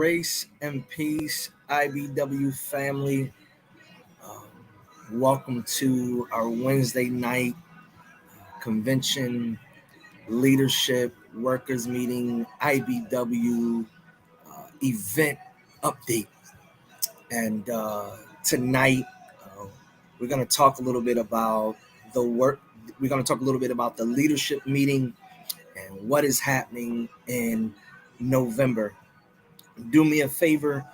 Grace and peace, IBW family. Welcome to our Wednesday night convention, leadership, workers meeting, IBW event update. And tonight, uh, we're going to talk a little bit about the work. We're going to talk a little bit about the leadership meeting and what is happening in November. Do me a favor.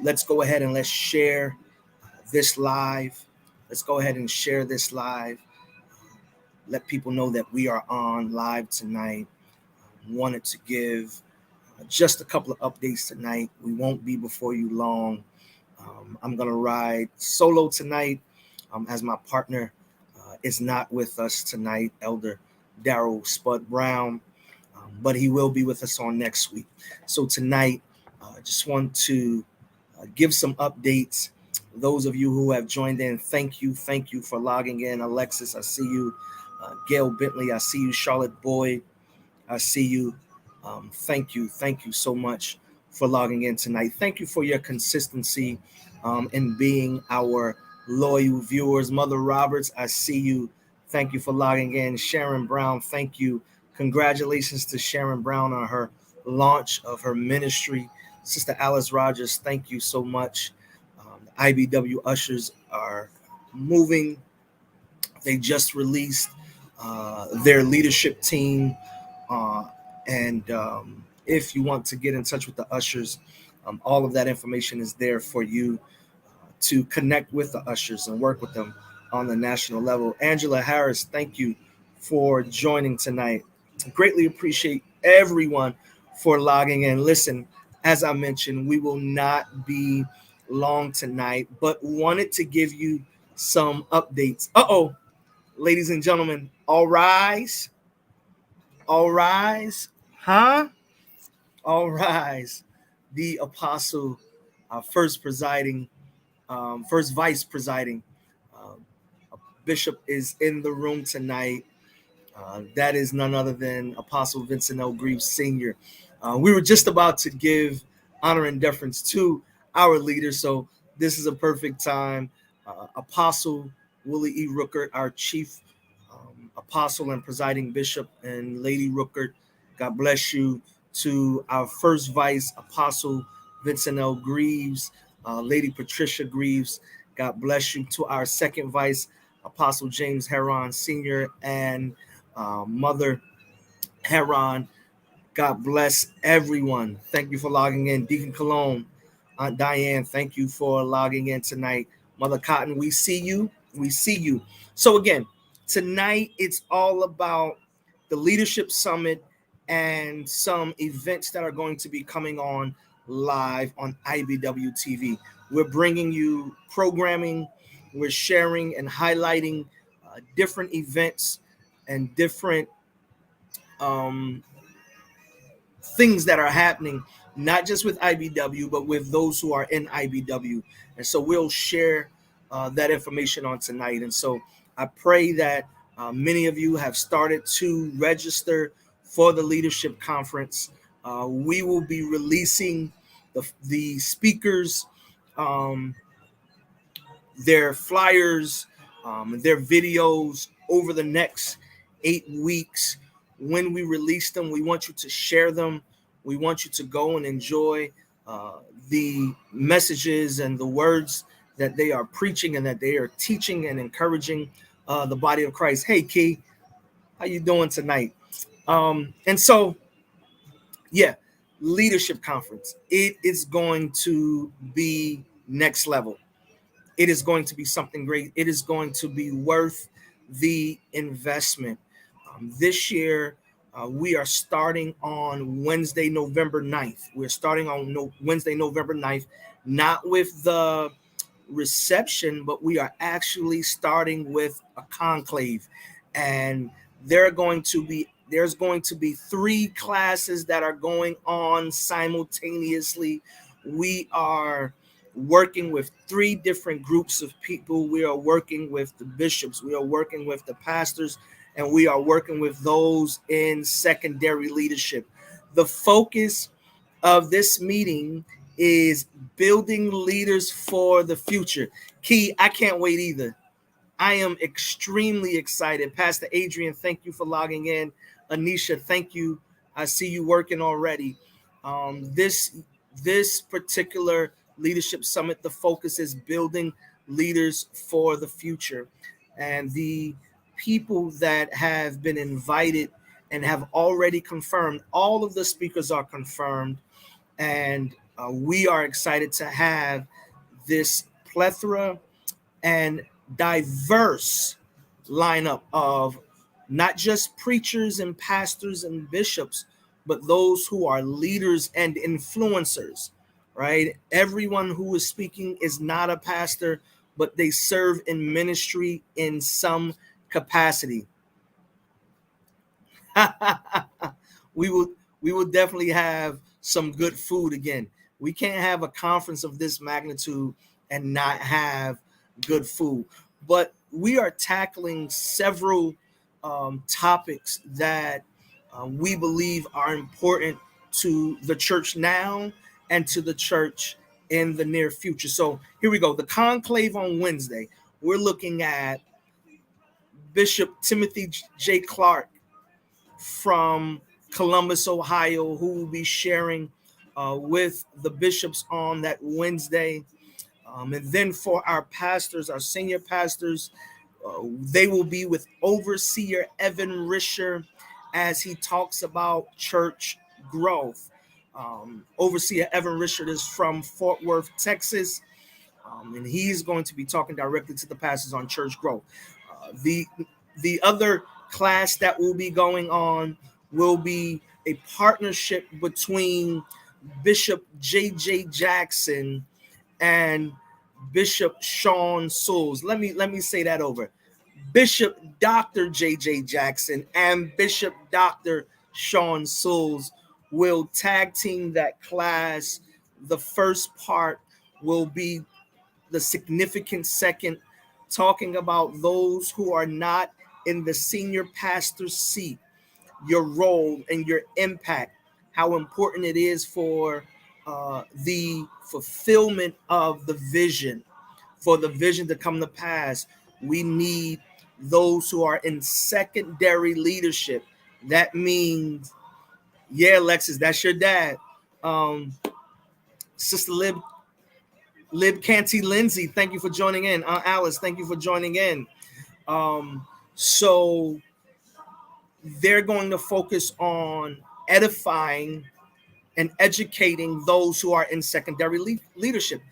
Let's go ahead and let's share this live. Let's go ahead and share this live. Let people know that we are on live tonight. Wanted to give just a couple of updates tonight. We won't be before you long. I'm going to ride solo tonight as my partner is not with us tonight, Elder Daryl Spud Brown, but he will be with us on next week. So tonight, I just want to give some updates. Those of you who have joined in, thank you for logging in. Alexis, I see you. Gail Bentley, I see you. Charlotte Boyd, I see you. Thank you so much for logging in tonight. Thank you for your consistency in being our loyal viewers. Mother Roberts, I see you. Thank you for logging in. Sharon Brown, thank you. Congratulations to Sharon Brown on her launch of her ministry. Sister Alice Rogers, thank you so much. The IBW ushers are moving. They just released their leadership team. And if you want to get in touch with the ushers, all of that information is there for you to connect with the ushers and work with them on the national level. Angela Harris, thank you for joining tonight. Greatly appreciate everyone for logging in. Listen, as I mentioned, we will not be long tonight, but wanted to give you some updates. Ladies and gentlemen, all rise. All rise. Huh? All rise. The apostle, first vice presiding bishop is in the room tonight. That is none other than Apostle Vincent L. Greaves Sr. We were just about to give honor and deference to our leader, so this is a perfect time. Apostle Willie E. Rookert, our chief apostle and presiding bishop, and Lady Rookert, God bless you. To our first vice, Apostle Vincent L. Greaves, Lady Patricia Greaves, God bless you. To our second vice, Apostle James Heron Sr. and Mother Heron, God bless everyone. Thank you for logging in. Deacon Cologne, Aunt Diane, thank you for logging in tonight. Mother Cotton, we see you. We see you. So again, tonight it's all about the Leadership Summit and some events that are going to be coming on live on IBW TV. We're bringing you programming. We're sharing and highlighting different events and different things that are happening, not just with IBW, but with those who are in IBW. And so we'll share that information on tonight. And so I pray that many of you have started to register for the leadership conference. We will be releasing the speakers, their flyers, their videos over the next 8 weeks. When we release them, we want you to share them. We want you to go and enjoy the messages and the words that they are preaching and that they are teaching and encouraging the body of Christ. Hey, Key, how you doing tonight? And so, yeah, leadership conference. It is going to be next level. It is going to be something great. It is going to be worth the investment. This year, we are starting on Wednesday, November 9th. We're starting on Wednesday, November 9th, not with the reception, but we are actually starting with a conclave. And there's going to be 3 classes that are going on simultaneously. We are working with 3 different groups of people. We are working with the bishops. We are working with the pastors. And we are working with those in secondary leadership. The focus of this meeting is building leaders for the future. Key, I can't wait either. I am extremely excited. Pastor Adrian, thank you for logging in. Anisha, thank you. I see you working already. This particular leadership summit, the focus is building leaders for the future. And the people that have been invited and have already confirmed, all of the speakers are confirmed. And we are excited to have this plethora and diverse lineup of not just preachers and pastors and bishops, but those who are leaders and influencers, right? Everyone who is speaking is not a pastor, but they serve in ministry in some capacity. we will definitely have some good food again. We can't have a conference of this magnitude and not have good food. But we are tackling several topics that we believe are important to the church now and to the church in the near future. So here we go. The conclave on Wednesday, we're looking at Bishop Timothy J. Clark from Columbus, Ohio, who will be sharing with the bishops on that Wednesday. And then for our pastors, our senior pastors, they will be with Overseer Evan Risher as he talks about church growth. Overseer Evan Risher is from Fort Worth, Texas, and he's going to be talking directly to the pastors on church growth. The other class that will be going on will be a partnership between Bishop J.J. Jackson and Bishop Sean Souls. Let me say that over. Bishop Dr. J.J. Jackson and Bishop Dr. Sean Souls will tag team that class. The first part will be the significant second, talking about those who are not in the senior pastor's seat, your role and your impact, how important it is for the fulfillment of the vision, for the vision to come to pass. We need those who are in secondary leadership. That means, yeah, Alexis, that's your dad. Sister Lib Canty Lindsay, thank you for joining in. Alice, thank you for joining in. So they're going to focus on edifying and educating those who are in secondary leadership,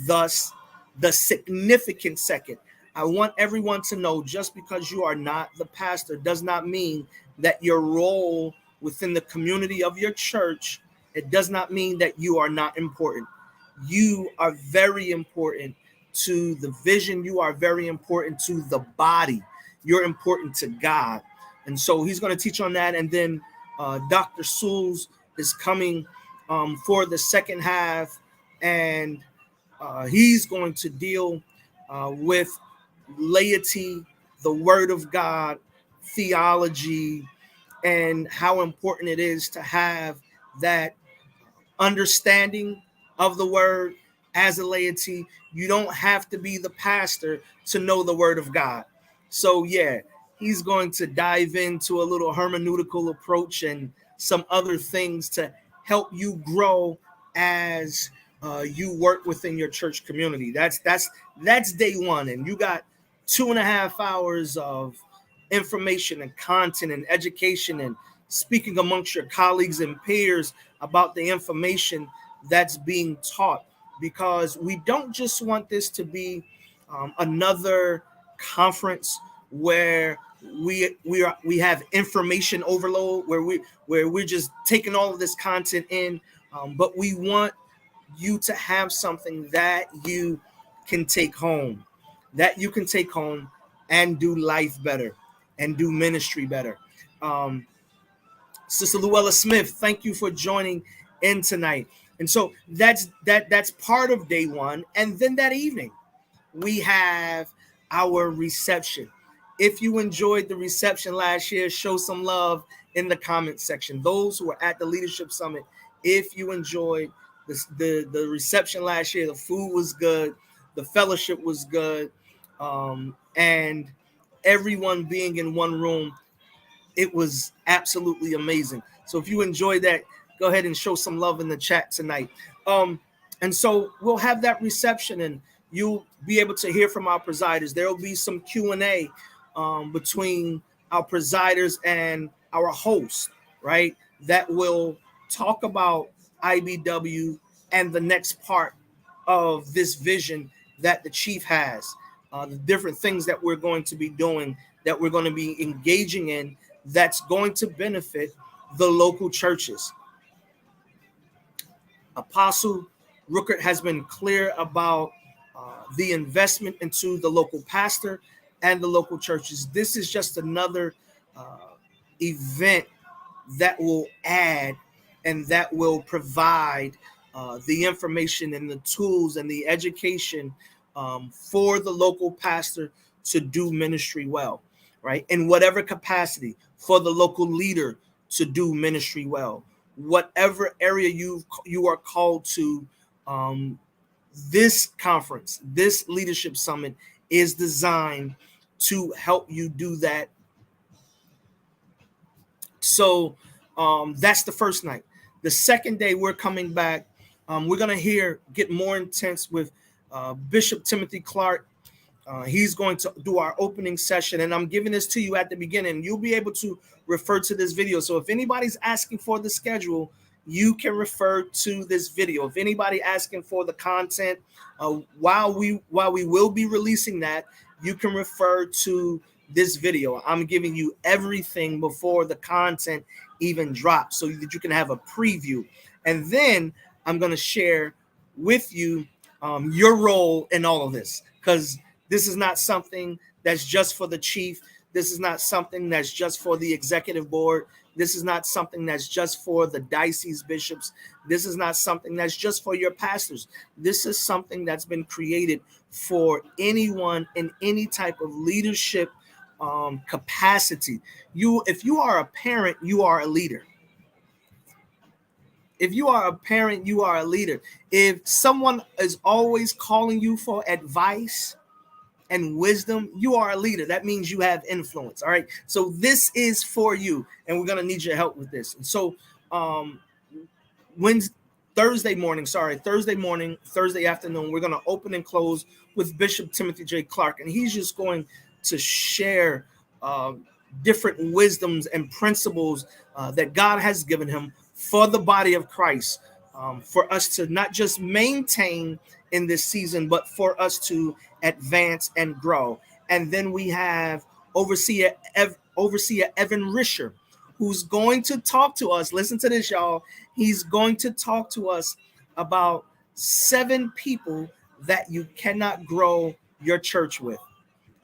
thus the significant second. I want everyone to know, just because you are not the pastor does not mean that your role within the community of your church, it does not mean that you are not important. You are very important to the vision. You are very important to the body. You're important to God. And so he's going to teach on that. And then Dr. Souls is coming for the second half, and he's going to deal with laity, the word of God, theology, and how important it is to have that understanding of the word as a laity. You don't have to be the pastor to know the word of God. So yeah, he's going to dive into a little hermeneutical approach and some other things to help you grow as you work within your church community. That's day one, and you got 2.5 hours of information and content and education and speaking amongst your colleagues and peers about the information that's being taught, because we don't just want this to be another conference where we have information overload, where we're just taking all of this content in, but we want you to have something that you can take home, and do life better and do ministry better. Sister Luella Smith, thank you for joining in tonight. And so that's part of day one. And then that evening, we have our reception. If you enjoyed the reception last year, show some love in the comment section. Those who were at the Leadership Summit, if you enjoyed The reception last year, the food was good, the fellowship was good, and everyone being in one room, it was absolutely amazing. So if you enjoyed that, go ahead and show some love in the chat tonight. And so we'll have that reception, and you'll be able to hear from our presiders. There will be some Q&A between our presiders and our hosts, right? That will talk about IBW and the next part of this vision that the chief has, the different things that we're going to be doing, that we're going to be engaging in, that's going to benefit the local churches. Apostle Ruckert has been clear about the investment into the local pastor and the local churches. This is just another event that will add and that will provide the information and the tools and the education for the local pastor to do ministry well, right? In whatever capacity, for the local leader to do ministry well. Whatever area you are called to, this conference, this leadership summit is designed to help you do that. So that's the first night. The second day, we're coming back. We're going to get more intense with Bishop Timothy Clark. He's going to do our opening session, and I'm giving this to you at the beginning. You'll be able to refer to this video. So if anybody's asking for the schedule, you can refer to this video. If anybody asking for the content, while we will be releasing that, you can refer to this video. I'm giving you everything before the content even drops so that you can have a preview. And then I'm going to share with you your role in all of this, because this is not something that's just for the chief. This is not something that's just for the executive board. This is not something that's just for the diocese bishops. This is not something that's just for your pastors. This is something that's been created for anyone in any type of leadership capacity. If you are a parent, you are a leader. If you are a parent, you are a leader. If someone is always calling you for advice and wisdom, you are a leader. That means you have influence. All right. So this is for you, and we're going to need your help with this. And so Thursday afternoon, we're going to open and close with Bishop Timothy J. Clark, and he's just going to share different wisdoms and principles that God has given him for the body of Christ, for us to not just maintain in this season, but for us to advance and grow. And then we have Overseer Evan Risher, who's going to talk to us. Listen to this, y'all. He's going to talk to us about 7 people that you cannot grow your church with,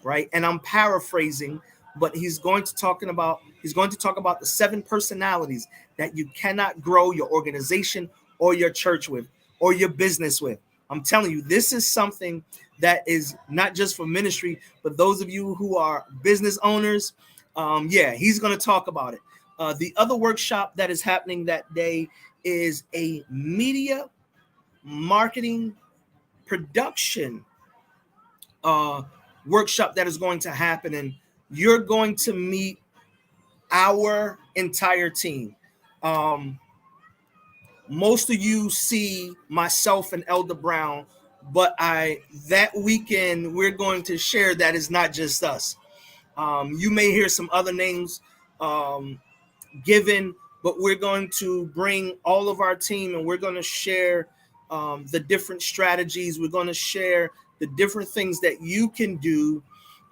right? And I'm paraphrasing, but he's going to talk about the 7 personalities that you cannot grow your organization or your church with or your business with. I'm telling you, this is something that is not just for ministry, but those of you who are business owners, he's going to talk about it. The other workshop that is happening that day is a media marketing production workshop that is going to happen, and you're going to meet our entire team. Most of you see myself and Elder Brown, but that weekend we're going to share that it's not just us. You may hear some other names given, but we're going to bring all of our team, and we're going to share the different strategies. We're going to share the different things that you can do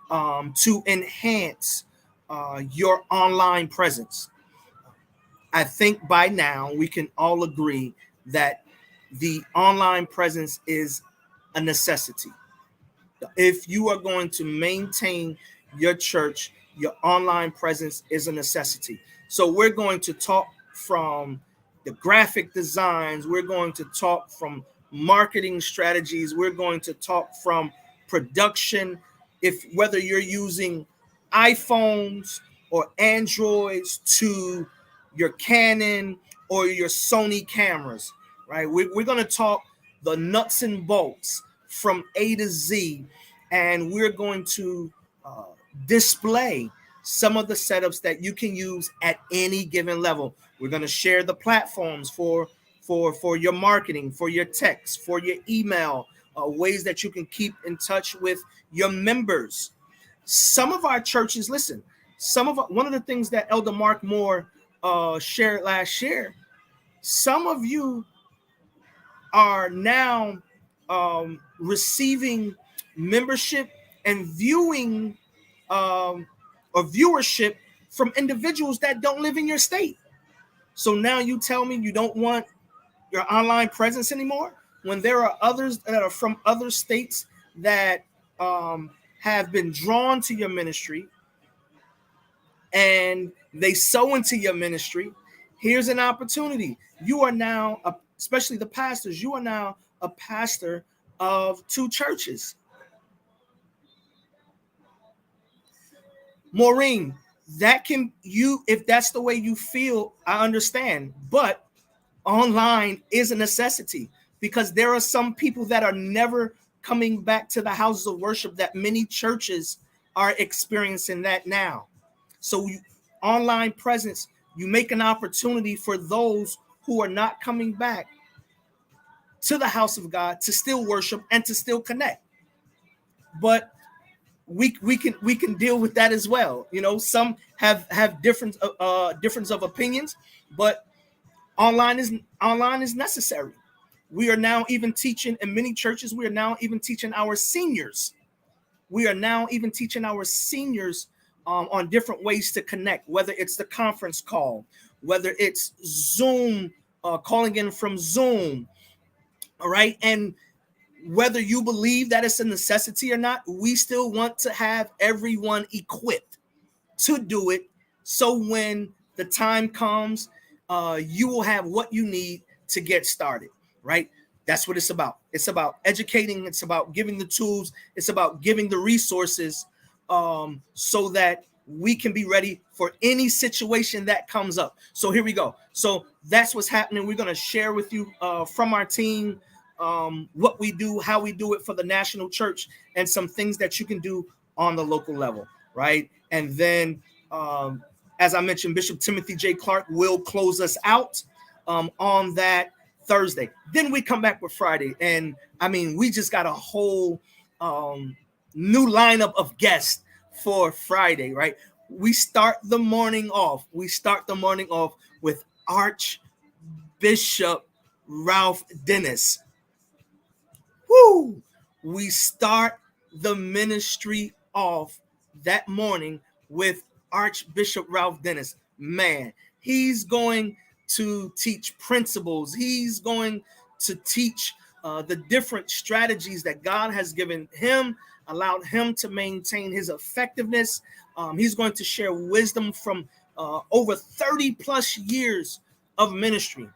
to enhance your online presence. I think by now we can all agree that the online presence is a necessity. If you are going to maintain your church, your online presence is a necessity. So we're going to talk from the graphic designs. We're going to talk from marketing strategies. We're going to talk from production. Whether you're using iPhones or Androids to your Canon or your Sony cameras, right? We're going to talk the nuts and bolts from A to Z, and we're going to display some of the setups that you can use at any given level. We're going to share the platforms for your marketing, for your text, for your email, ways that you can keep in touch with your members. Some of our churches, listen, one of the things that Elder Mark Moore shared last year, some of you are now receiving membership and viewing or viewership from individuals that don't live in your state. So now you tell me you don't want your online presence anymore, when there are others that are from other states that have been drawn to your ministry and they sow into your ministry. Here's an opportunity. You are now, especially the pastors, you are now a pastor of 2 churches. Maureen, if that's the way you feel, I understand, but online is a necessity, because there are some people that are never coming back to the houses of worship, that many churches are experiencing that now. So online presence, you make an opportunity for those who are not coming back to the house of God to still worship and to still connect. But we can deal with that as well. You know, some have difference of opinions, but online is necessary. We are now even teaching in many churches. We are now even teaching our seniors. On different ways to connect, whether it's the conference call, whether it's Zoom, calling in from Zoom. All right. And whether you believe that it's a necessity or not, we still want to have everyone equipped to do it. So when the time comes, you will have what you need to get started, right? That's what it's about. It's about educating. It's about giving the tools. It's about giving the resources so that we can be ready for any situation that comes up. So here we go. So that's what's happening. We're going to share with you from our team what we do, how we do it for the national church, and some things that you can do on the local level, right? And then, as I mentioned, Bishop Timothy J. Clark will close us out on that Thursday. Then we come back with Friday. And I mean, we just got a whole new lineup of guests for Friday, right? We start the morning off with Archbishop Ralph Dennis. Woo! We start the ministry off that morning with Archbishop Ralph Dennis. Man, he's going to teach principles. He's going to teach the different strategies that God has given him, allowed him to maintain his effectiveness. He's going to share wisdom from over 30 plus years of ministry,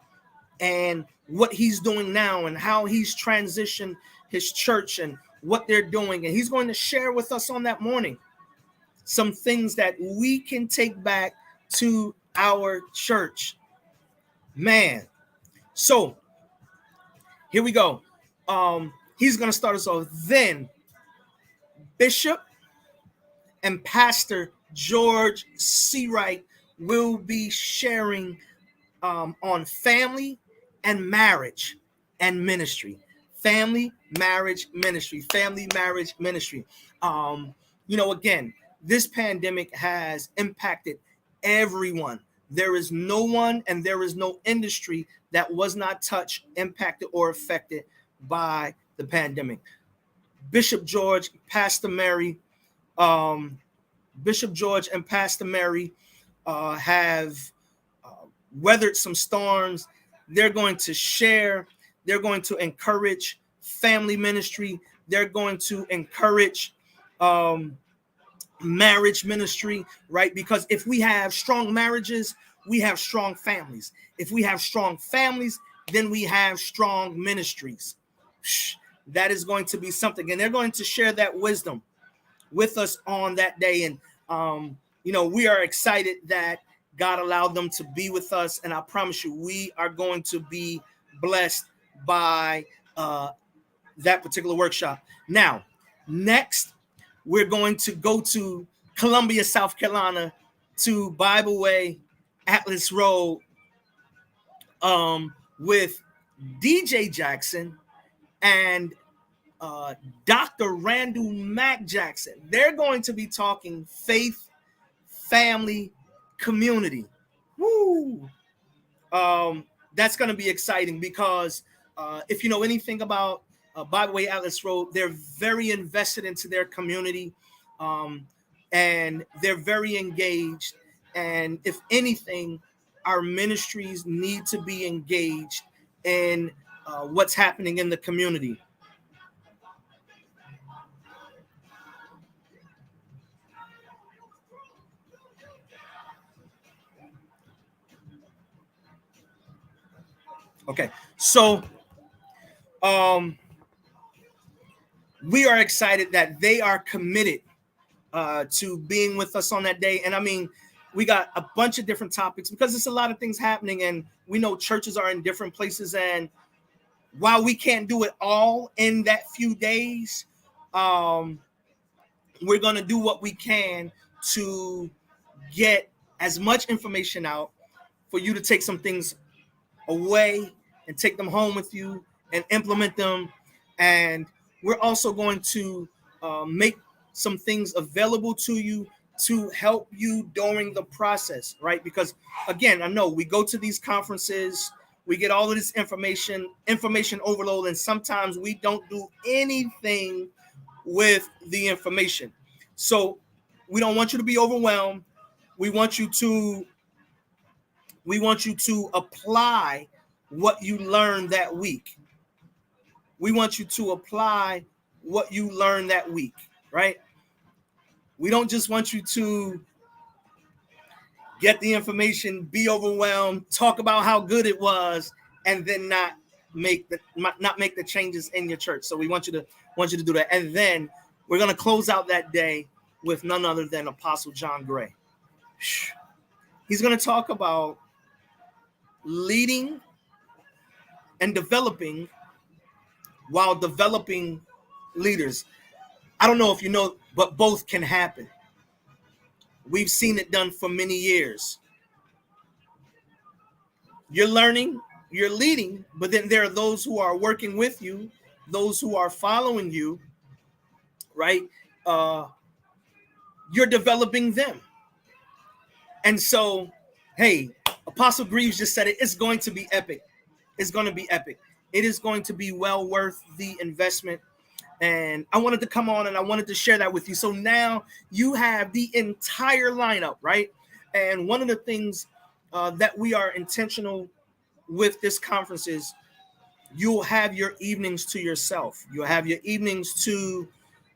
and what he's doing now, and how he's transitioned his church and what they're doing. And he's going to share with us on that morning some things that we can take back to our church. Man. So here we go. He's going to start us off. Then Bishop and Pastor George Seawright will be sharing on family and marriage and ministry. Family, marriage, ministry. Again, this pandemic has impacted everyone. There is no one and there is no industry that was not touched, impacted, or affected by the pandemic. Bishop George and Pastor Mary have weathered some storms. They're going to share. They're going to encourage family ministry. They're going to encourage marriage ministry, right? Because if we have strong marriages, we have strong families. If we have strong families, then we have strong ministries. That is going to be something. And they're going to share that wisdom with us on that day. And, we are excited that God allowed them to be with us. And I promise you, we are going to be blessed by that particular workshop. Now, next, we're going to go to Columbia, South Carolina, to Bible Way, Atlas Road, with DJ Jackson and Dr. Randall Mack Jackson. They're going to be talking faith, family, community. Woo! That's going to be exciting because if you know anything about Bible Way Atlas Road, they're very invested into their community, and they're very engaged. And if anything, our ministries need to be engaged in what's happening in the community. Okay, so we are excited that they are committed to being with us on that day. And I mean, we got a bunch of different topics because there's a lot of things happening, and we know churches are in different places. And while we can't do it all in that few days, we're going to do what we can to get as much information out for you to take some things away and take them home with you and implement them. And we're also going to make some things available to you to help you during the process, right? Because again, I know we go to these conferences, we get all of this information overload, and sometimes we don't do anything with the information. So we don't want you to be overwhelmed. We want you to apply what you learned that week. We want you to apply what you learned that week, right? We don't just want you to get the information, be overwhelmed, talk about how good it was, and then not make the changes in your church. So we want you to do that. And then we're going to close out that day with none other than Apostle John Gray. He's going to talk about leading and developing while developing leaders. I don't know if you know, but both can happen. We've seen it done for many years. You're learning, you're leading, but then there are those who are working with you, those who are following you, right? You're developing them. And so, hey, Apostle Greaves just said it. It's going to be epic. It's going to be epic. It is going to be well worth the investment. And I wanted to come on and I wanted to share that with you. So now you have the entire lineup, right? And one of the things that we are intentional with this conference is you'll have your evenings to yourself. You'll have your evenings to,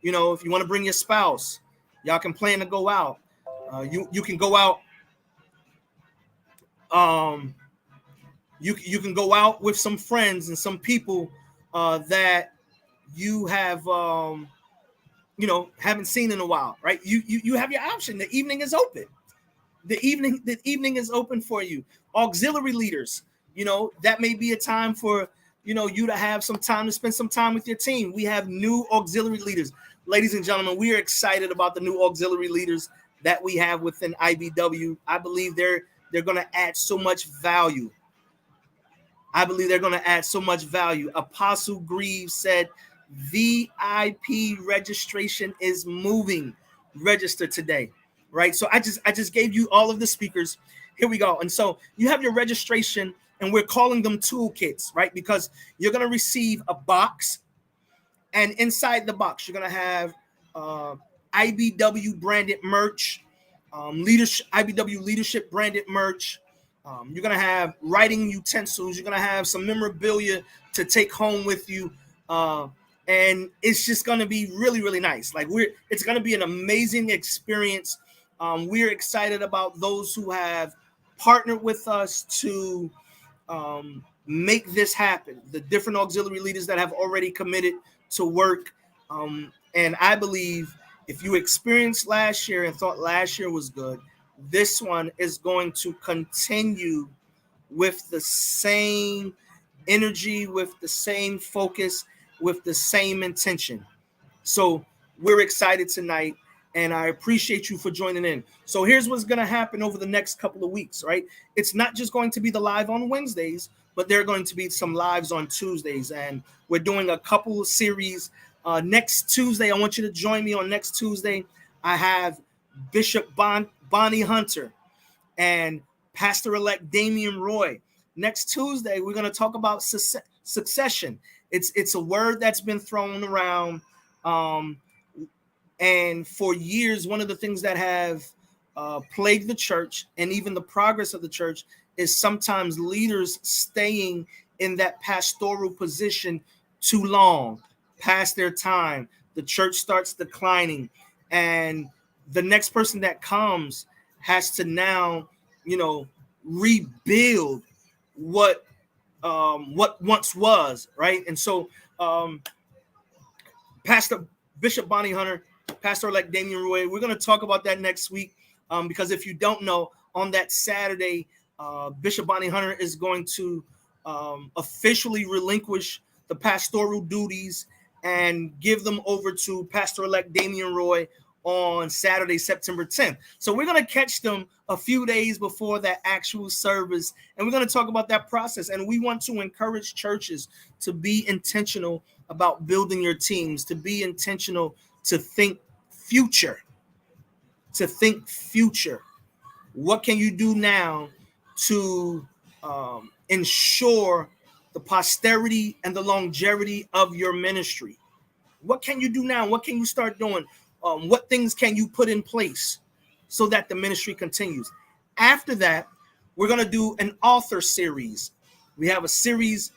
if you want to bring your spouse, y'all can plan to go out. You can go out. You can go out with some friends and some people that you have haven't seen in a while, right? You have your option. The evening is open. The evening is open for you. Auxiliary leaders, that may be a time for you to have some time to spend some time with your team. We have new auxiliary leaders. Ladies and gentlemen, we are excited about the new auxiliary leaders that we have within IBW. I believe they're going to add so much value. Apostle Greaves said VIP registration is moving. Register today, right? So I just gave you all of the speakers. Here we go. And so you have your registration, and we're calling them toolkits, right? Because you're going to receive a box, and inside the box, you're going to have IBW branded merch, IBW leadership branded merch. You're going to have writing utensils. You're going to have some memorabilia to take home with you. And it's just going to be really, really nice. It's going to be an amazing experience. We're excited about those who have partnered with us to make this happen. The different auxiliary leaders that have already committed to work. And I believe if you experienced last year and thought last year was good, this one is going to continue with the same energy, with the same focus, with the same intention. So we're excited tonight, and I appreciate you for joining in. So here's what's going to happen over the next couple of weeks, right? It's not just going to be the live on Wednesdays, but there are going to be some lives on Tuesdays, and we're doing a couple of series. Next Tuesday, I want you to join me on next Tuesday. I have Bishop Bonnie Hunter and Pastor-elect Damian Roy. Next Tuesday, we're going to talk about succession. It's a word that's been thrown around, and for years, one of the things that have plagued the church and even the progress of the church is sometimes leaders staying in that pastoral position too long, past their time. The church starts declining, and the next person that comes has to now, rebuild what once was, right? And so Pastor Bishop Bonnie Hunter, Pastor-elect Damian Roy, we're going to talk about that next week, because if you don't know, on that Saturday, Bishop Bonnie Hunter is going to officially relinquish the pastoral duties and give them over to Pastor-elect Damian Roy on Saturday, September 10th. So we're going to catch them a few days before that actual service, and we're going to talk about that process. And we want to encourage churches to be intentional about building your teams, to be intentional, to think future, What can you do now to ensure the posterity and the longevity of your ministry? What can you do now? What can you start doing? What things can you put in place so that the ministry continues? After that, we're going to do an author series. We have a series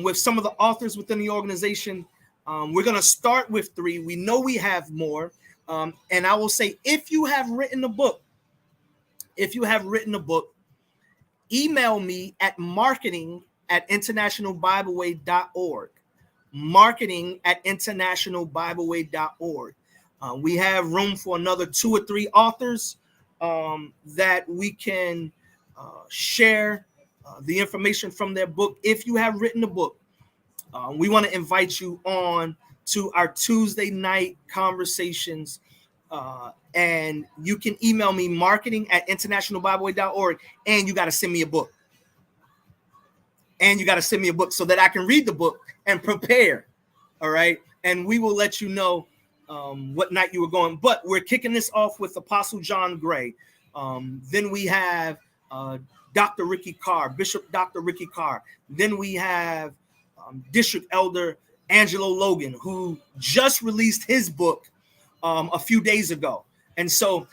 with some of the authors within the organization. We're going to start with 3. We know we have more. And I will say, if you have written a book, email me at marketing@internationalbibleway.org. marketing@internationalbibleway.org. We have room for another 2 or 3 authors that we can share the information from their book. If you have written a book, we want to invite you on to our Tuesday night conversations. And you can email me marketing@internationalbibleway.org, and you got to send me a book. So that I can read the book and prepare. All right. And we will let you know what night you were going. But we're kicking this off with Apostle John Gray. Then we have Dr. Ricky Carr, Bishop Dr. Ricky Carr. Then we have District Elder Angelo Logan, who just released his book a few days ago. And so,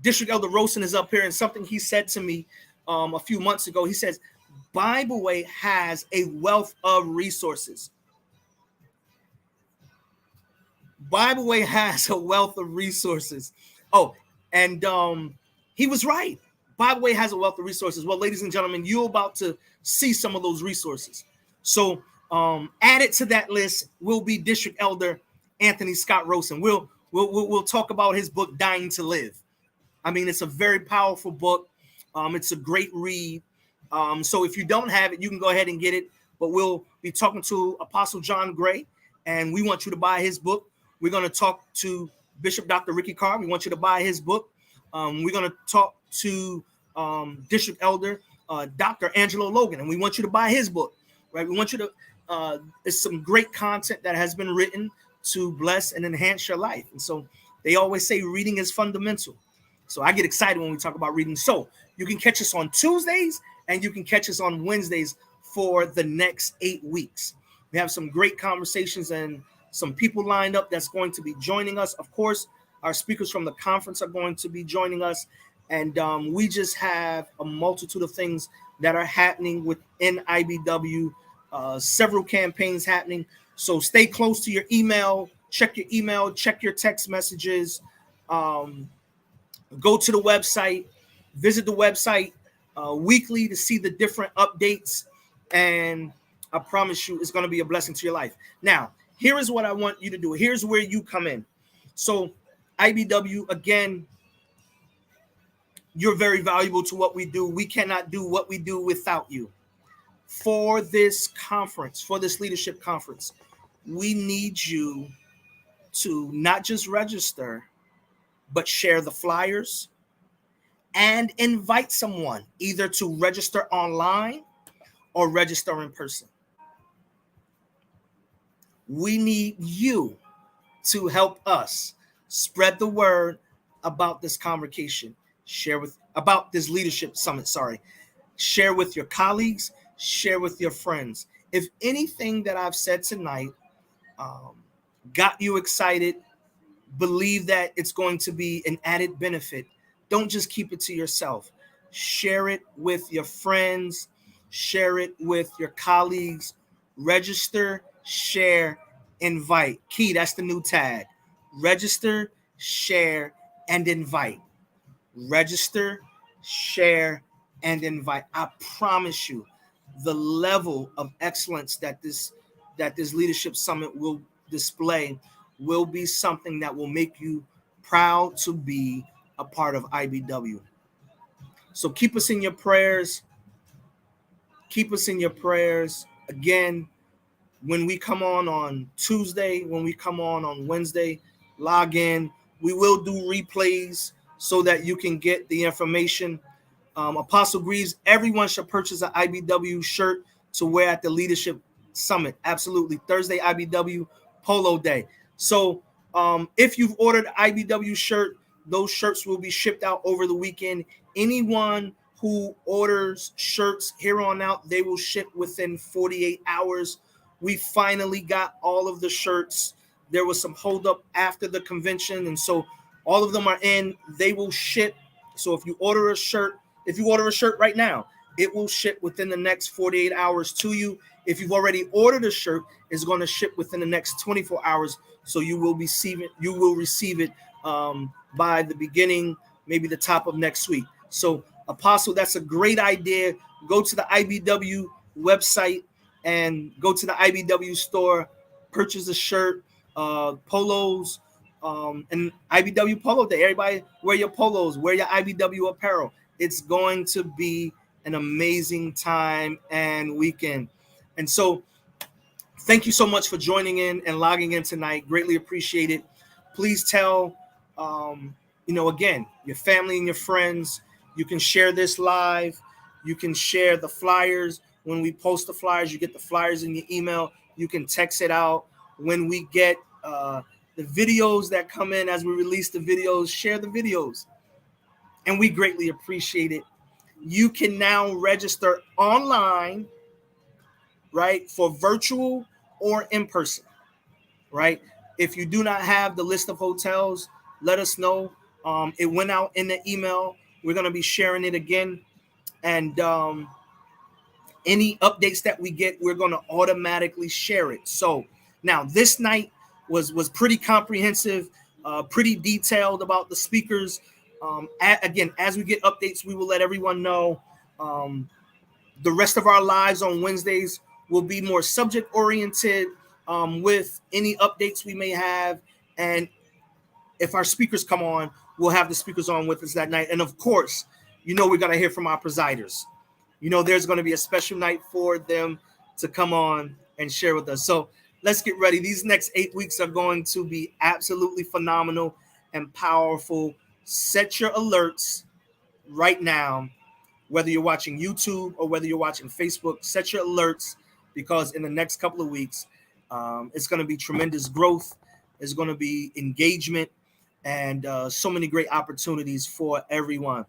District Elder Rosen is up here, and something he said to me a few months ago, he says, Bible Way has a wealth of resources. Bible Way has a wealth of resources. Oh, and he was right. Bible Way has a wealth of resources. Well, ladies and gentlemen, you're about to see some of those resources. So added to that list will be District Elder Anthony Scott Rosen. We'll talk about his book, Dying to Live. It's a very powerful book. It's a great read. So if you don't have it, you can go ahead and get it. But we'll be talking to Apostle John Gray, and we want you to buy his book. We're going to talk to Bishop Dr. Ricky Carr. We want you to buy his book. We're going to talk to District Elder Dr. Angelo Logan, and we want you to buy his book. Right? We want you to. It's some great content that has been written to bless and enhance your life. And so they always say reading is fundamental. So I get excited when we talk about reading. So you can catch us on Tuesdays and you can catch us on Wednesdays for the next 8 weeks. We have some great conversations and some people lined up that's going to be joining us. Of course, our speakers from the conference are going to be joining us. And we just have a multitude of things that are happening within IBW, several campaigns happening. So stay close to your email, check your text messages, go to the website, visit the website weekly to see the different updates. And I promise you, it's going to be a blessing to your life. Now, here is what I want you to do. Here's where you come in. So IBW, again, You're very valuable to what we do. We cannot do what we do without you. For this conference, for this leadership conference, we need you to not just register, but share the flyers and invite someone either to register online or register in person. We need you to help us spread the word about this convocation. Share with about this leadership summit. Share with your colleagues. Share with your friends. If anything that I've said tonight got you excited, believe that it's going to be an added benefit, don't just keep it to yourself. Share it with your friends. Share it with your colleagues. Register, share, invite. Key, that's the new tag. Register, share, and invite. Register, share, and invite. I promise you, the level of excellence that this leadership summit will display will be something that will make you proud to be a part of IBW. So keep us in your prayers. Keep us in your prayers. Again, when we come on Tuesday, when we come on Wednesday, log in. We will do replays so that you can get the information. Apostle Greaves, everyone should purchase an IBW shirt to wear at the Leadership Summit. Absolutely. Thursday, IBW Polo Day. So if you've ordered an IBW shirt, those shirts will be shipped out over the weekend. Anyone who orders shirts here on out, they will ship within 48 hours. We finally got all of the shirts. There was some holdup after the convention, and so all of them are in. They will ship. So if you order a shirt right now, it will ship within the next 48 hours to you. If you've already ordered a shirt, it's going to ship within the next 24 hours. So you will receive it by the beginning, maybe the top of next week. So Apostle, that's a great idea. Go to the IBW website and go to the IBW store, purchase a shirt, polos, and IBW Polo Day. Everybody wear your polos, wear your IBW apparel. It's going to be an amazing time and weekend. And so thank you so much for joining in and logging in tonight. Greatly appreciate it. Please tell, again, your family and your friends. You can share this live. You can share the flyers. When we post the flyers, you get the flyers in your email. You can text it out. When we get the videos that come in as we release the videos, share the videos. And we greatly appreciate it. You can now register online, right, for virtual or in person, right? If you do not have the list of hotels, let us know. It went out in the email. We're going to be sharing it again. And any updates that we get, we're going to automatically share it. So now this night was pretty comprehensive, pretty detailed about the speakers. Again, as we get updates, we will let everyone know. The rest of our lives on Wednesdays will be more subject oriented with any updates we may have. And if our speakers come on, we'll have the speakers on with us that night. And of course, we're going to hear from our presiders. There's going to be a special night for them to come on and share with us. So let's get ready. These next 8 weeks are going to be absolutely phenomenal and powerful. Set your alerts right now, whether you're watching YouTube or whether you're watching Facebook. Set your alerts, because in the next couple of weeks, it's going to be tremendous growth. There's going to be engagement and so many great opportunities for everyone.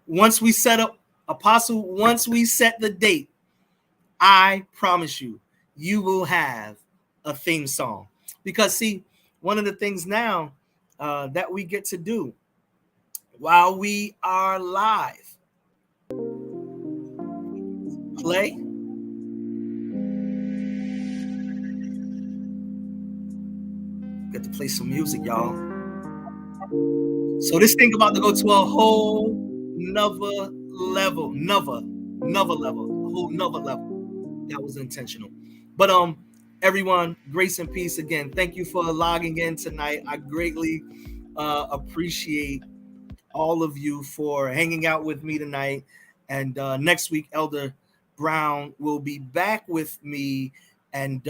Once we set up, Apostle, once we set the date, I promise you, you will have a theme song. Because, see, one of the things now that we get to do while we are live, play. Get to play some music, y'all. So this thing about to go to a whole nother level. That was intentional. But everyone, grace and peace again. Thank you for logging in tonight. I greatly appreciate all of you for hanging out with me tonight. And next week, Elder Brown will be back with me. And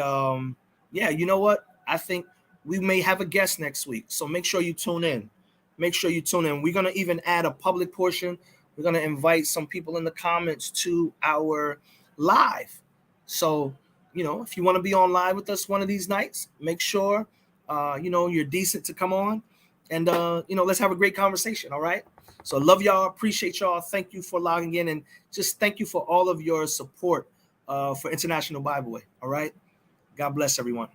yeah, you know what? I think we may have a guest next week. So make sure you tune in. Make sure you tune in. We're going to even add a public portion. We're going to invite some people in the comments to our live. So, if you want to be on live with us one of these nights, make sure, you're decent to come on. And, let's have a great conversation. All right. So love y'all. Appreciate y'all. Thank you for logging in. And just thank you for all of your support for International Bible Way. All right. God bless everyone.